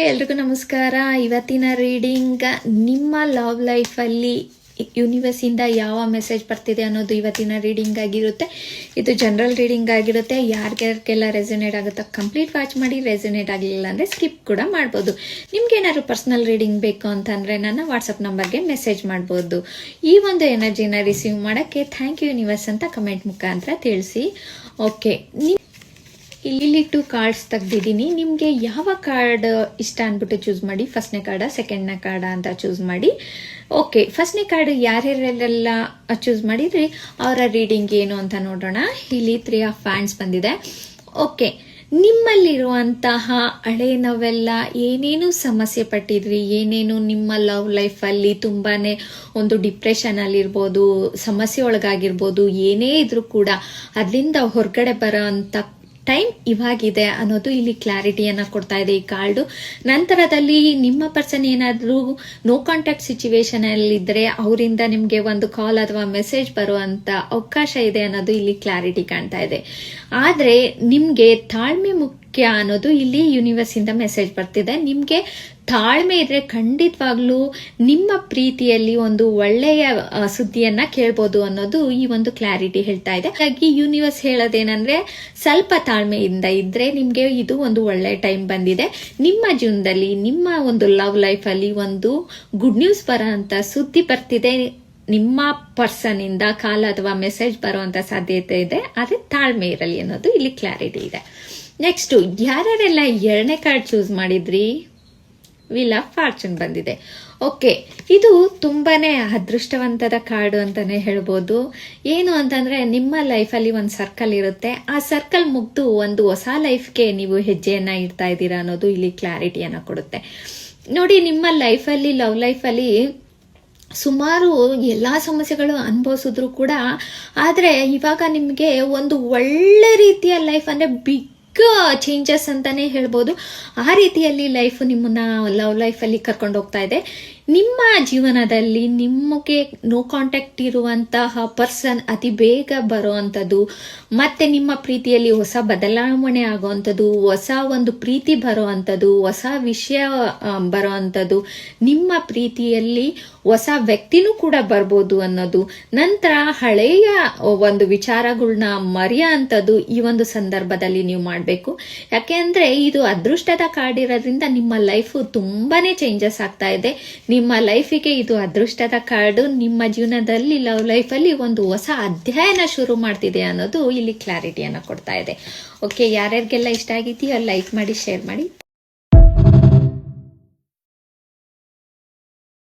ಎಲ್ರಿಗೂ ನಮಸ್ಕಾರ. ಇವತ್ತಿನ ರೀಡಿಂಗ್ ನಿಮ್ಮ ಲವ್ ಲೈಫಲ್ಲಿ ಯೂನಿವರ್ಸಿಂದ ಯಾವ ಮೆಸೇಜ್ ಬರ್ತಿದೆ ಅನ್ನೋದು ಇವತ್ತಿನ ರೀಡಿಂಗ್ ಆಗಿರುತ್ತೆ. ಇದು ಜನರಲ್ ರೀಡಿಂಗ್ ಆಗಿರುತ್ತೆ. ಯಾರಿಗೆಲ್ಲ ರೆಸೊನೇಟ್ ಆಗುತ್ತೋ ಕಂಪ್ಲೀಟ್ ವಾಚ್ ಮಾಡಿ, ರೆಸೊನೇಟ್ ಆಗಲಿಲ್ಲ ಅಂದರೆ ಸ್ಕಿಪ್ ಕೂಡ ಮಾಡ್ಬೋದು. ನಿಮ್ಗೆ ಏನಾದ್ರು ಪರ್ಸನಲ್ ರೀಡಿಂಗ್ ಬೇಕು ಅಂತಂದರೆ ನನ್ನ ವಾಟ್ಸಪ್ ನಂಬರ್ಗೆ ಮೆಸೇಜ್ ಮಾಡ್ಬೋದು. ಈ ಒಂದು ಎನರ್ಜಿನ ರಿಸೀವ್ ಮಾಡೋಕ್ಕೆ ಥ್ಯಾಂಕ್ ಯು ಯೂನಿವರ್ಸ್ ಅಂತ ಕಮೆಂಟ್ ಮುಖಾಂತರ ತಿಳಿಸಿ. ಓಕೆ, ಇಲ್ಲಿ 2 ಕಾರ್ಡ್ಸ್ ತೆಗ್ದಿದ್ದೀನಿ. ನಿಮಗೆ ಯಾವ ಕಾರ್ಡ್ ಇಷ್ಟ ಅಂದ್ಬಿಟ್ಟು ಚೂಸ್ ಮಾಡಿ. ಫಸ್ಟ್ನೇ ಕಾರ್ಡ, ಸೆಕೆಂಡ್ನೇ ಕಾರ್ಡ ಅಂತ ಚೂಸ್ ಮಾಡಿ. ಓಕೆ, ಫಸ್ಟ್ನೇ ಕಾರ್ಡ್ ಯಾರ್ಯಾರೆಲ್ಲ ಚೂಸ್ ಮಾಡಿದ್ರಿ ಅವರ ರೀಡಿಂಗ್ ಏನು ಅಂತ ನೋಡೋಣ. ಇಲ್ಲಿ 3 ಆಫ್ ಫ್ಯಾನ್ಸ್ ಬಂದಿದೆ. ಓಕೆ, ನಿಮ್ಮಲ್ಲಿರುವಂತಹ ಹಳೆ ನೋವೆಲ್ಲ ಏನೇನು ಸಮಸ್ಯೆ ಪಟ್ಟಿದ್ರಿ, ಏನೇನು ನಿಮ್ಮ ಲವ್ ಲೈಫಲ್ಲಿ ತುಂಬಾ ಒಂದು ಡಿಪ್ರೆಷನಲ್ಲಿರ್ಬೋದು, ಸಮಸ್ಯೆ ಒಳಗಾಗಿರ್ಬೋದು, ಏನೇ ಇದ್ರೂ ಕೂಡ ಅದರಿಂದ ಹೊರಗಡೆ ಬರೋ ಅಂಥ ಟೈಮ್ ಇವಾಗಿದೆ ಅನ್ನೋದು ಇಲ್ಲಿ ಕ್ಲಾರಿಟಿಯನ್ನು ಕೊಡ್ತಾ ಇದೆ ಈ ಕಾರ್ಡು. ನಂತರದಲ್ಲಿ ನಿಮ್ಮ ಪರ್ಸನ್ ಏನಾದರೂ ನೋ ಕಾಂಟ್ಯಾಕ್ಟ್ ಸಿಚುವೇಶನಲ್ಲಿದ್ದರೆ ಅವರಿಂದ ನಿಮಗೆ ಒಂದು ಕಾಲ್ ಅಥವಾ ಮೆಸೇಜ್ ಬರುವಂಥ ಅವಕಾಶ ಇದೆ ಅನ್ನೋದು ಇಲ್ಲಿ ಕ್ಲಾರಿಟಿ ಕಾಣ್ತಾ ಇದೆ. ಆದರೆ ನಿಮಗೆ ತಾಳ್ಮೆ ಮುಖ್ಯ ಅನ್ನೋದು ಇಲ್ಲಿ ಯೂನಿವರ್ಸಿಂದ ಮೆಸೇಜ್ ಬರ್ತಿದೆ. ನಿಮಗೆ ತಾಳ್ಮೆ ಇದ್ರೆ ಖಂಡಿತವಾಗ್ಲೂ ನಿಮ್ಮ ಪ್ರೀತಿಯಲ್ಲಿ ಒಂದು ಒಳ್ಳೆಯ ಸುದ್ದಿಯನ್ನ ಕೇಳ್ಬೋದು ಅನ್ನೋದು ಈ ಒಂದು ಕ್ಲಾರಿಟಿ ಹೇಳ್ತಾ ಇದೆ. ಹಾಗಾಗಿ ಯೂನಿವರ್ಸ್ ಹೇಳೋದೇನಂದ್ರೆ ಸ್ವಲ್ಪ ತಾಳ್ಮೆಯಿಂದ ಇದ್ರೆ ನಿಮ್ಗೆ ಇದು ಒಂದು ಒಳ್ಳೆ ಟೈಮ್ ಬಂದಿದೆ. ನಿಮ್ಮ ಜೀವನದಲ್ಲಿ ನಿಮ್ಮ ಒಂದು ಲವ್ ಲೈಫ್ ಅಲ್ಲಿ ಒಂದು ಗುಡ್ ನ್ಯೂಸ್ ಬರೋ ಅಂತ ಸುದ್ದಿ ಬರ್ತಿದೆ. ನಿಮ್ಮ ಪರ್ಸನ್ ಇಂದ ಕಾಲ್ ಅಥವಾ ಮೆಸೇಜ್ ಬರುವಂತ ಸಾಧ್ಯತೆ ಇದೆ. ಆದ್ರೆ ತಾಳ್ಮೆ ಇರಲಿ ಅನ್ನೋದು ಇಲ್ಲಿ ಕ್ಲಾರಿಟಿ ಇದೆ. ನೆಕ್ಸ್ಟ್, ಯಾರ್ಯಾರೆಲ್ಲ 2ನೇ ಕಾರ್ಡ್ ಚೂಸ್ ಮಾಡಿದ್ರಿ, ವೀಲ್ ಆಫ್ ಫಾರ್ಚೂನ್ ಬಂದಿದೆ. ಓಕೆ, ಇದು ತುಂಬಾನೇ ಅದೃಷ್ಟವಂತದ ಕಾರ್ಡು ಅಂತಾನೆ ಹೇಳ್ಬೋದು. ಏನು ಅಂತಂದ್ರೆ ನಿಮ್ಮ ಲೈಫಲ್ಲಿ ಒಂದು ಸರ್ಕಲ್ ಇರುತ್ತೆ. ಆ ಸರ್ಕಲ್ ಮುಗ್ದು ಒಂದು ಹೊಸ ಲೈಫ್ಗೆ ನೀವು ಹೆಜ್ಜೆಯನ್ನ ಇಡ್ತಾ ಇದ್ದೀರಾ ಅನ್ನೋದು ಇಲ್ಲಿ ಕ್ಲಾರಿಟಿಯನ್ನ ಕೊಡುತ್ತೆ. ನೋಡಿ, ನಿಮ್ಮ ಲೈಫಲ್ಲಿ ಲವ್ ಲೈಫಲ್ಲಿ ಸುಮಾರು ಎಲ್ಲ ಸಮಸ್ಯೆಗಳು ಅನುಭವಿಸಿದ್ರು ಕೂಡ, ಆದರೆ ಇವಾಗ ನಿಮಗೆ ಒಂದು ಒಳ್ಳೆ ರೀತಿಯ ಲೈಫ್ ಅಂದರೆ ಬಿಗ್ ಚೇಂಜಸ್ ಅಂತಾನೆ ಹೇಳ್ಬೋದು. ಆ ರೀತಿಯಲ್ಲಿ ಲೈಫ್ ನಿಮ್ಮನ್ನ ಲವ್ ಲೈಫಲ್ಲಿ ಕರ್ಕೊಂಡು ಹೋಗ್ತಾ ಇದೆ. ನಿಮ್ಮ ಜೀವನದಲ್ಲಿ ನಿಮಗೆ ನೋ ಕಾಂಟ್ಯಾಕ್ಟ್ ಇರುವಂತಹ ಪರ್ಸನ್ ಅತಿ ಬೇಗ ಬರುವಂಥದ್ದು, ಮತ್ತೆ ನಿಮ್ಮ ಪ್ರೀತಿಯಲ್ಲಿ ಹೊಸ ಬದಲಾವಣೆ ಆಗುವಂಥದ್ದು, ಹೊಸ ಒಂದು ಪ್ರೀತಿ ಬರುವಂಥದ್ದು, ಹೊಸ ವಿಷಯ ಬರುವಂಥದ್ದು, ನಿಮ್ಮ ಪ್ರೀತಿಯಲ್ಲಿ ಹೊಸ ವ್ಯಕ್ತಿನೂ ಕೂಡ ಬರ್ಬೋದು ಅನ್ನೋದು, ನಂತರ ಹಳೆಯ ಒಂದು ವಿಚಾರಗಳನ್ನ ಮರೆಯೋ ಅಂಥದ್ದು ಈ ಒಂದು ಸಂದರ್ಭದಲ್ಲಿ ನೀವು ಮಾಡಬೇಕು. ಯಾಕೆಂದ್ರೆ ಇದು ಅದೃಷ್ಟದ ಕಾರ್ಡ್ ಇರೋದ್ರಿಂದ ನಿಮ್ಮ ಲೈಫ್ ತುಂಬಾನೇ ಚೇಂಜಸ್ ಆಗ್ತಾ ಇದೆ. ನಿಮ್ಮ ಲೈಫಿಗೆ ಇದು ಅದೃಷ್ಟದ ಕಾರ್ಡು. ನಿಮ್ಮ ಜೀವನದಲ್ಲಿ ಲವ್ ಲೈಫಲ್ಲಿ ಒಂದು ಹೊಸ ಅಧ್ಯಾಯನ ಶುರು ಮಾಡ್ತಿದೆ ಅನ್ನೋದು ಇಲ್ಲಿ ಕ್ಲಾರಿಟಿಯನ್ನು ಕೊಡ್ತಾ ಇದೆ. ಓಕೆ, ಯಾರ್ಯಾರಿಗೆಲ್ಲ ಇಷ್ಟ ಆಗಿದೆಯೋ ಲೈಕ್ ಮಾಡಿ, ಶೇರ್ ಮಾಡಿ.